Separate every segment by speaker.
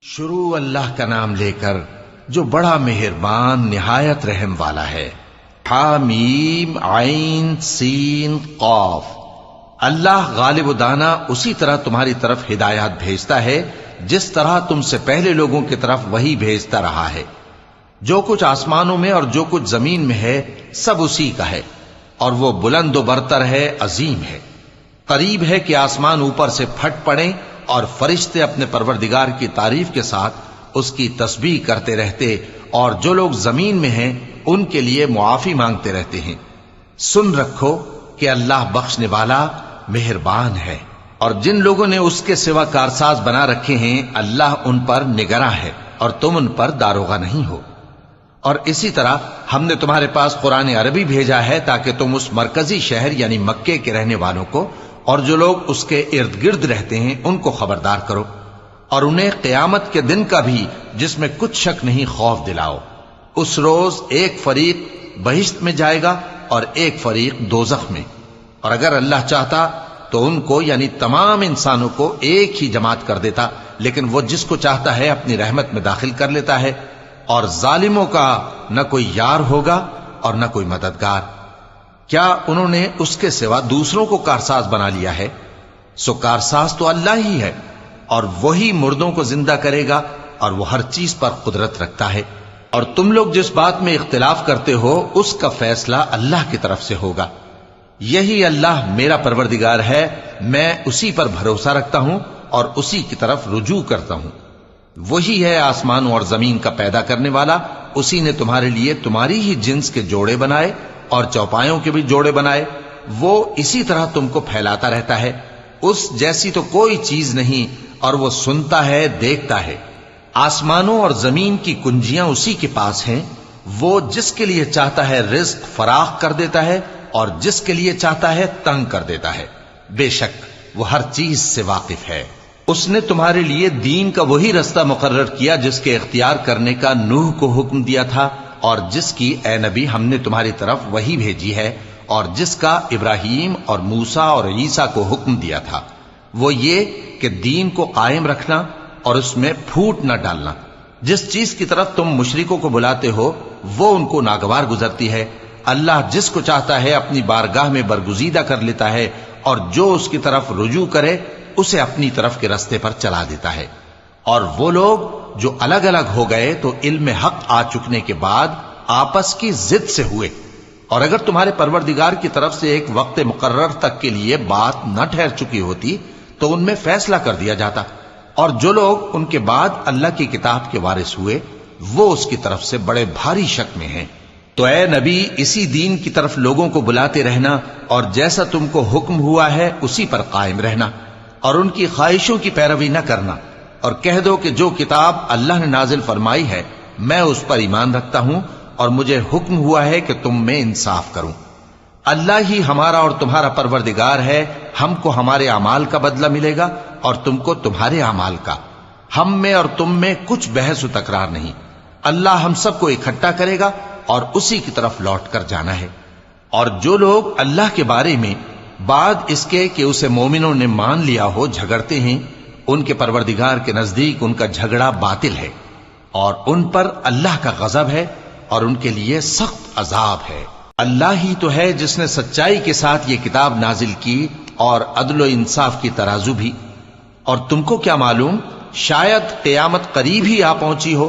Speaker 1: شروع اللہ کا نام لے کر جو بڑا مہربان نہایت رحم والا ہے۔ حامیم عین سین قاف۔ اللہ غالب و دانا اسی طرح تمہاری طرف ہدایات بھیجتا ہے جس طرح تم سے پہلے لوگوں کی طرف وہی بھیجتا رہا ہے۔ جو کچھ آسمانوں میں اور جو کچھ زمین میں ہے سب اسی کا ہے، اور وہ بلند و برتر ہے، عظیم ہے۔ قریب ہے کہ آسمان اوپر سے پھٹ پڑیں اور فرشتے اپنے پروردگار کی تعریف کے ساتھ اس کی تسبیح کرتے رہتے، اور جو لوگ زمین میں ہیں ان کے لیے معافی مانگتے رہتے ہیں۔ سن رکھو کہ اللہ بخشنے والا مہربان ہے، اور جن لوگوں نے اس کے سوا کارساز بنا رکھے ہیں اللہ ان پر نگراں ہے، اور تم ان پر داروغہ نہیں ہو۔ اور اسی طرح ہم نے تمہارے پاس قرآن عربی بھیجا ہے تاکہ تم اس مرکزی شہر یعنی مکے کے رہنے والوں کو اور جو لوگ اس کے ارد گرد رہتے ہیں ان کو خبردار کرو، اور انہیں قیامت کے دن کا بھی جس میں کچھ شک نہیں خوف دلاؤ۔ اس روز ایک فریق بہشت میں جائے گا اور ایک فریق دوزخ میں، اور اگر اللہ چاہتا تو ان کو یعنی تمام انسانوں کو ایک ہی جماعت کر دیتا، لیکن وہ جس کو چاہتا ہے اپنی رحمت میں داخل کر لیتا ہے، اور ظالموں کا نہ کوئی یار ہوگا اور نہ کوئی مددگار۔ کیا انہوں نے اس کے سوا دوسروں کو کارساز بنا لیا ہے؟ سو کارساز تو اللہ ہی ہے، اور وہی مردوں کو زندہ کرے گا، اور وہ ہر چیز پر قدرت رکھتا ہے۔ اور تم لوگ جس بات میں اختلاف کرتے ہو اس کا فیصلہ اللہ کی طرف سے ہوگا۔ یہی اللہ میرا پروردگار ہے، میں اسی پر بھروسہ رکھتا ہوں اور اسی کی طرف رجوع کرتا ہوں۔ وہی ہے آسمانوں اور زمین کا پیدا کرنے والا، اسی نے تمہارے لیے تمہاری ہی جنس کے جوڑے بنائے اور چوپایوں کے بھی جوڑے بنائے۔ وہ اسی طرح تم کو پھیلاتا رہتا ہے، اس جیسی تو کوئی چیز نہیں، اور وہ سنتا ہے، دیکھتا ہے۔ آسمانوں اور زمین کی کنجیاں اسی کے پاس ہیں، وہ جس کے لیے چاہتا ہے رزق فراخ کر دیتا ہے اور جس کے لیے چاہتا ہے تنگ کر دیتا ہے۔ بے شک وہ ہر چیز سے واقف ہے۔ اس نے تمہارے لیے دین کا وہی رستہ مقرر کیا جس کے اختیار کرنے کا نوح کو حکم دیا تھا، اور جس کی اے نبی ہم نے تمہاری طرف وہی بھیجی ہے، اور جس کا ابراہیم اور موسیٰ اور عیسیٰ کو حکم دیا تھا، وہ یہ کہ دین کو قائم رکھنا اور اس میں پھوٹ نہ ڈالنا۔ جس چیز کی طرف تم مشرکوں کو بلاتے ہو وہ ان کو ناگوار گزرتی ہے۔ اللہ جس کو چاہتا ہے اپنی بارگاہ میں برگزیدہ کر لیتا ہے، اور جو اس کی طرف رجوع کرے اسے اپنی طرف کے رستے پر چلا دیتا ہے۔ اور وہ لوگ جو الگ الگ ہو گئے تو علم حق آ چکنے کے بعد آپس کی ضد سے ہوئے، اور اگر تمہارے پروردگار کی طرف سے ایک وقت مقرر تک کے لیے بات نہ ٹھہر چکی ہوتی تو ان میں فیصلہ کر دیا جاتا، اور جو لوگ ان کے بعد اللہ کی کتاب کے وارث ہوئے وہ اس کی طرف سے بڑے بھاری شک میں ہیں۔ تو اے نبی اسی دین کی طرف لوگوں کو بلاتے رہنا، اور جیسا تم کو حکم ہوا ہے اسی پر قائم رہنا، اور ان کی خواہشوں کی پیروی نہ کرنا، اور کہہ دو کہ جو کتاب اللہ نے نازل فرمائی ہے میں اس پر ایمان رکھتا ہوں، اور مجھے حکم ہوا ہے کہ تم میں انصاف کروں۔ اللہ ہی ہمارا اور تمہارا پروردگار ہے، ہم کو ہمارے اعمال کا بدلہ ملے گا اور تم کو تمہارے اعمال کا۔ ہم میں اور تم میں کچھ بحث و تکرار نہیں، اللہ ہم سب کو اکٹھا کرے گا اور اسی کی طرف لوٹ کر جانا ہے۔ اور جو لوگ اللہ کے بارے میں بعد اس کے کہ اسے مومنوں نے مان لیا ہو جھگڑتے ہیں، ان کے پروردگار کے نزدیک ان کا جھگڑا باطل ہے، اور ان پر اللہ کا غضب ہے اور ان کے لیے سخت عذاب ہے۔ اللہ ہی تو ہے جس نے سچائی کے ساتھ یہ کتاب نازل کی اور عدل و انصاف کی ترازو بھی۔ اور تم کو کیا معلوم، شاید قیامت قریب ہی آ پہنچی ہو۔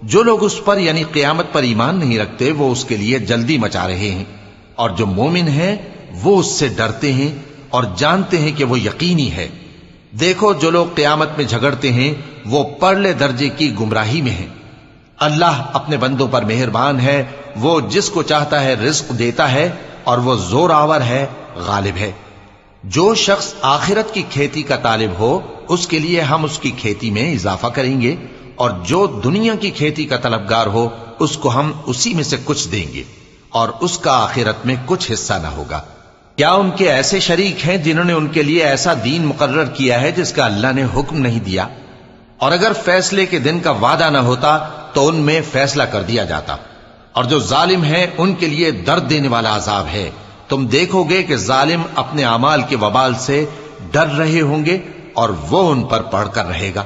Speaker 1: جو لوگ اس پر یعنی قیامت پر ایمان نہیں رکھتے وہ اس کے لیے جلدی مچا رہے ہیں، اور جو مومن ہیں وہ اس سے ڈرتے ہیں اور جانتے ہیں کہ وہ یقینی ہے۔ دیکھو جو لوگ قیامت میں جھگڑتے ہیں وہ پرلے درجے کی گمراہی میں ہیں۔ اللہ اپنے بندوں پر مہربان ہے، وہ جس کو چاہتا ہے رزق دیتا ہے، اور وہ زور آور ہے، غالب ہے۔ جو شخص آخرت کی کھیتی کا طالب ہو اس کے لیے ہم اس کی کھیتی میں اضافہ کریں گے، اور جو دنیا کی کھیتی کا طلبگار ہو اس کو ہم اسی میں سے کچھ دیں گے، اور اس کا آخرت میں کچھ حصہ نہ ہوگا۔ کیا ان کے ایسے شریک ہیں جنہوں نے ان کے لیے ایسا دین مقرر کیا ہے جس کا اللہ نے حکم نہیں دیا؟ اور اگر فیصلے کے دن کا وعدہ نہ ہوتا تو ان میں فیصلہ کر دیا جاتا، اور جو ظالم ہیں ان کے لیے درد دینے والا عذاب ہے۔ تم دیکھو گے کہ ظالم اپنے اعمال کے وبال سے ڈر رہے ہوں گے، اور وہ ان پر پڑھ کر رہے گا۔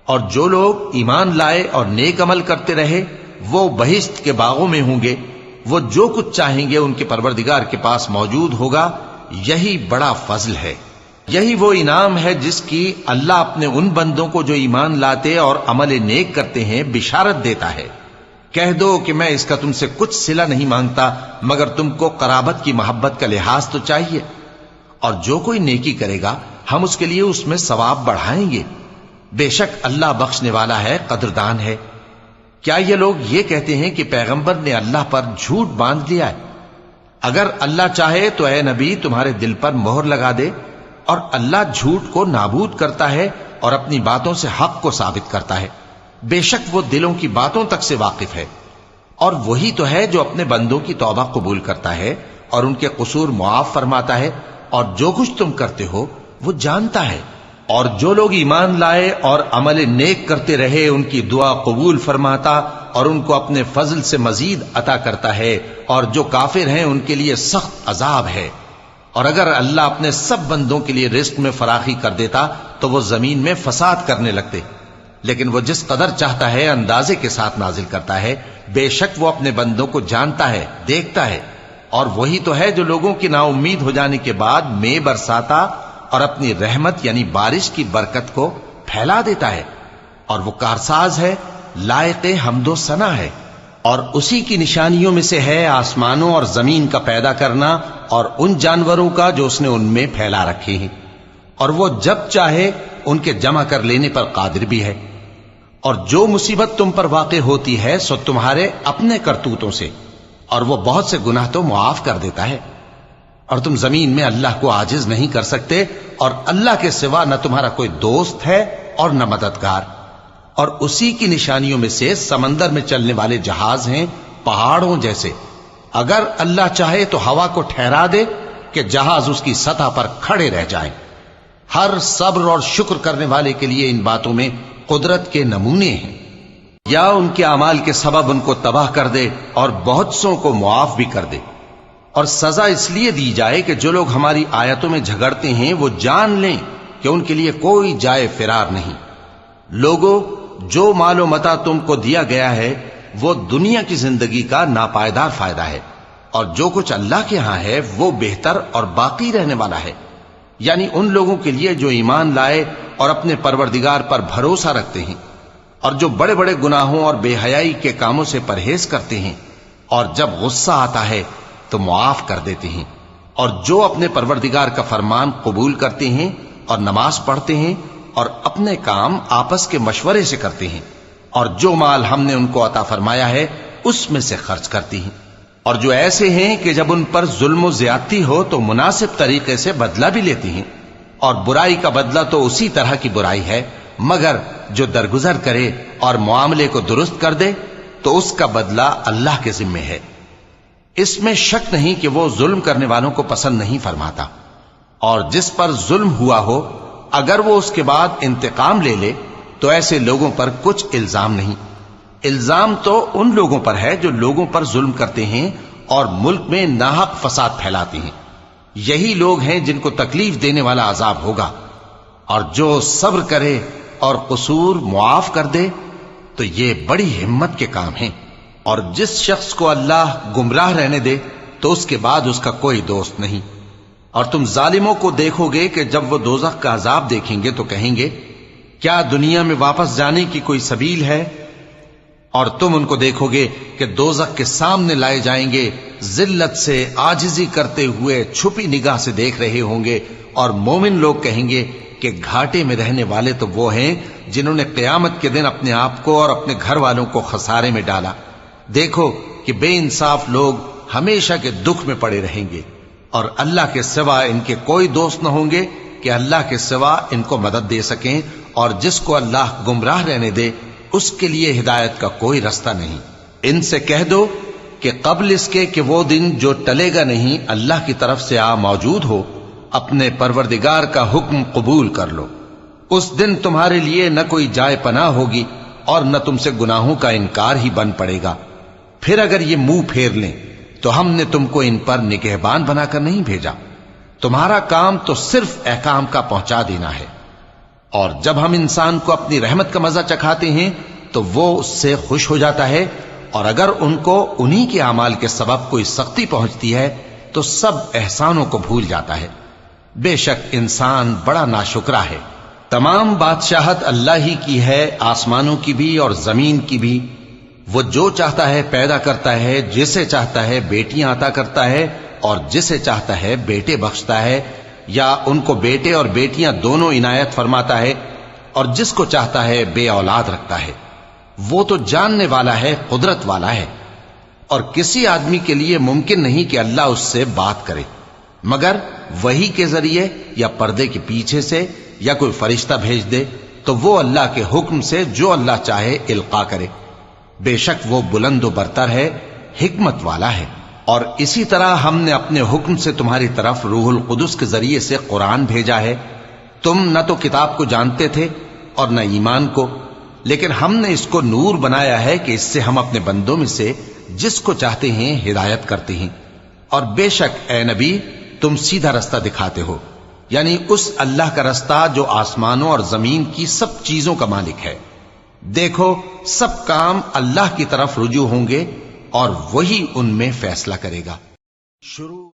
Speaker 1: اور جو لوگ ایمان لائے اور نیک عمل کرتے رہے وہ بہشت کے باغوں میں ہوں گے، وہ جو کچھ چاہیں گے ان کے پروردگار کے پاس موجود ہوگا، یہی بڑا فضل ہے، یہی وہ انعام ہے جس کی اللہ اپنے ان بندوں کو جو ایمان لاتے اور عمل نیک کرتے ہیں بشارت دیتا ہے۔ کہہ دو کہ میں اس کا تم سے کچھ صلہ نہیں مانگتا مگر تم کو قرابت کی محبت کا لحاظ تو چاہیے، اور جو کوئی نیکی کرے گا ہم اس کے لیے اس میں ثواب بڑھائیں گے، بے شک اللہ بخشنے والا ہے، قدردان ہے۔ کیا یہ لوگ یہ کہتے ہیں کہ پیغمبر نے اللہ پر جھوٹ باندھ لیا ہے؟ اگر اللہ چاہے تو اے نبی تمہارے دل پر مہر لگا دے، اور اللہ جھوٹ کو نابود کرتا ہے اور اپنی باتوں سے حق کو ثابت کرتا ہے، بے شک وہ دلوں کی باتوں تک سے واقف ہے، اور وہی تو ہے جو اپنے بندوں کی توبہ قبول کرتا ہے اور ان کے قصور معاف فرماتا ہے، اور جو کچھ تم کرتے ہو وہ جانتا ہے۔ اور جو لوگ ایمان لائے اور عمل نیک کرتے رہے ان کی دعا قبول فرماتا اور ان کو اپنے فضل سے مزید عطا کرتا ہے، اور جو کافر ہیں ان کے لیے سخت عذاب ہے۔ اور اگر اللہ اپنے سب بندوں کے لیے رزق میں فراخی کر دیتا تو وہ زمین میں فساد کرنے لگتے، لیکن وہ جس قدر چاہتا ہے اندازے کے ساتھ نازل کرتا ہے، بے شک وہ اپنے بندوں کو جانتا ہے، دیکھتا ہے۔ اور وہی تو ہے جو لوگوں کی نا امید ہو جانے کے بعد مے برساتا اور اپنی رحمت یعنی بارش کی برکت کو پھیلا دیتا ہے، اور وہ کارساز ہے، لائق حمد و ثنا ہے۔ اور اسی کی نشانیوں میں سے ہے آسمانوں اور زمین کا پیدا کرنا اور ان جانوروں کا جو اس نے ان میں پھیلا رکھے ہیں، اور وہ جب چاہے ان کے جمع کر لینے پر قادر بھی ہے۔ اور جو مصیبت تم پر واقع ہوتی ہے سو تمہارے اپنے کرتوتوں سے، اور وہ بہت سے گناہ تو معاف کر دیتا ہے، اور تم زمین میں اللہ کو عاجز نہیں کر سکتے، اور اللہ کے سوا نہ تمہارا کوئی دوست ہے اور نہ مددگار۔ اور اسی کی نشانیوں میں سے سمندر میں چلنے والے جہاز ہیں پہاڑوں جیسے، اگر اللہ چاہے تو ہوا کو ٹھہرا دے کہ جہاز اس کی سطح پر کھڑے رہ جائیں۔ ہر صبر اور شکر کرنے والے کے لیے ان باتوں میں قدرت کے نمونے ہیں۔ یا ان کے اعمال کے سبب ان کو تباہ کر دے اور بہت سوں کو معاف بھی کر دے، اور سزا اس لیے دی جائے کہ جو لوگ ہماری آیتوں میں جھگڑتے ہیں وہ جان لیں کہ ان کے لیے کوئی جائے فرار نہیں۔ لوگوں، جو مال و متاع تم کو دیا گیا ہے وہ دنیا کی زندگی کا ناپائیدار فائدہ ہے، اور جو کچھ اللہ کے ہاں ہے وہ بہتر اور باقی رہنے والا ہے، یعنی ان لوگوں کے لیے جو ایمان لائے اور اپنے پروردگار پر بھروسہ رکھتے ہیں، اور جو بڑے بڑے گناہوں اور بے حیائی کے کاموں سے پرہیز کرتے ہیں، اور جب غصہ آتا ہے تو معاف کر دیتے ہیں، اور جو اپنے پروردگار کا فرمان قبول کرتے ہیں اور نماز پڑھتے ہیں اور اپنے کام آپس کے مشورے سے کرتے ہیں، اور جو مال ہم نے ان کو عطا فرمایا ہے اس میں سے خرچ کرتی ہیں، اور جو ایسے ہیں کہ جب ان پر ظلم و زیادتی ہو تو مناسب طریقے سے بدلہ بھی لیتی ہیں، اور برائی کا بدلہ تو اسی طرح کی برائی ہے، مگر جو درگزر کرے اور معاملے کو درست کر دے تو اس کا بدلہ اللہ کے ذمے ہے۔ اس میں شک نہیں کہ وہ ظلم کرنے والوں کو پسند نہیں فرماتا، اور جس پر ظلم ہوا ہو اگر وہ اس کے بعد انتقام لے لے تو ایسے لوگوں پر کچھ الزام نہیں۔ الزام تو ان لوگوں پر ہے جو لوگوں پر ظلم کرتے ہیں اور ملک میں ناحق فساد پھیلاتے ہیں، یہی لوگ ہیں جن کو تکلیف دینے والا عذاب ہوگا۔ اور جو صبر کرے اور قصور معاف کر دے تو یہ بڑی ہمت کے کام ہیں۔ اور جس شخص کو اللہ گمراہ رہنے دے تو اس کے بعد اس کا کوئی دوست نہیں۔ اور تم ظالموں کو دیکھو گے کہ جب وہ دوزخ کا عذاب دیکھیں گے تو کہیں گے کیا دنیا میں واپس جانے کی کوئی سبیل ہے؟ اور تم ان کو دیکھو گے کہ دوزخ کے سامنے لائے جائیں گے، ذلت سے عاجزی کرتے ہوئے چھپی نگاہ سے دیکھ رہے ہوں گے، اور مومن لوگ کہیں گے کہ گھاٹے میں رہنے والے تو وہ ہیں جنہوں نے قیامت کے دن اپنے آپ کو اور اپنے گھر والوں کو خسارے میں ڈالا۔ دیکھو کہ بے انصاف لوگ ہمیشہ کے دکھ میں پڑے رہیں گے، اور اللہ کے سوا ان کے کوئی دوست نہ ہوں گے کہ اللہ کے سوا ان کو مدد دے سکیں، اور جس کو اللہ گمراہ رہنے دے اس کے لیے ہدایت کا کوئی رستہ نہیں۔ ان سے کہہ دو کہ قبل اس کے کہ وہ دن جو ٹلے گا نہیں اللہ کی طرف سے آ موجود ہو، اپنے پروردگار کا حکم قبول کر لو۔ اس دن تمہارے لیے نہ کوئی جائے پناہ ہوگی اور نہ تم سے گناہوں کا انکار ہی بن پڑے گا۔ پھر اگر یہ منہ پھیر لیں تو ہم نے تم کو ان پر نگہبان بنا کر نہیں بھیجا، تمہارا کام تو صرف احکام کا پہنچا دینا ہے۔ اور جب ہم انسان کو اپنی رحمت کا مزہ چکھاتے ہیں تو وہ اس سے خوش ہو جاتا ہے، اور اگر ان کو انہی کے اعمال کے سبب کوئی سختی پہنچتی ہے تو سب احسانوں کو بھول جاتا ہے۔ بے شک انسان بڑا ناشکرا ہے۔ تمام بادشاہت اللہ ہی کی ہے، آسمانوں کی بھی اور زمین کی بھی۔ وہ جو چاہتا ہے پیدا کرتا ہے، جسے چاہتا ہے بیٹیاں عطا کرتا ہے اور جسے چاہتا ہے بیٹے بخشتا ہے، یا ان کو بیٹے اور بیٹیاں دونوں عنایت فرماتا ہے، اور جس کو چاہتا ہے بے اولاد رکھتا ہے۔ وہ تو جاننے والا ہے، قدرت والا ہے، اور کسی آدمی کے لیے ممکن نہیں کہ اللہ اس سے بات کرے مگر وحی کے ذریعے یا پردے کے پیچھے سے یا کوئی فرشتہ بھیج دے، تو وہ اللہ کے حکم سے جو اللہ چاہے القا کرے۔ بے شک وہ بلند و برتر ہے، حکمت والا ہے۔ اور اسی طرح ہم نے اپنے حکم سے تمہاری طرف روح القدس کے ذریعے سے قرآن بھیجا ہے۔ تم نہ تو کتاب کو جانتے تھے اور نہ ایمان کو، لیکن ہم نے اس کو نور بنایا ہے کہ اس سے ہم اپنے بندوں میں سے جس کو چاہتے ہیں ہدایت کرتے ہیں۔ اور بے شک اے نبی تم سیدھا رستہ دکھاتے ہو، یعنی اس اللہ کا رستہ جو آسمانوں اور زمین کی سب چیزوں کا مالک ہے۔ دیکھو سب کام اللہ کی طرف رجوع ہوں گے اور وہی ان میں فیصلہ کرے گا۔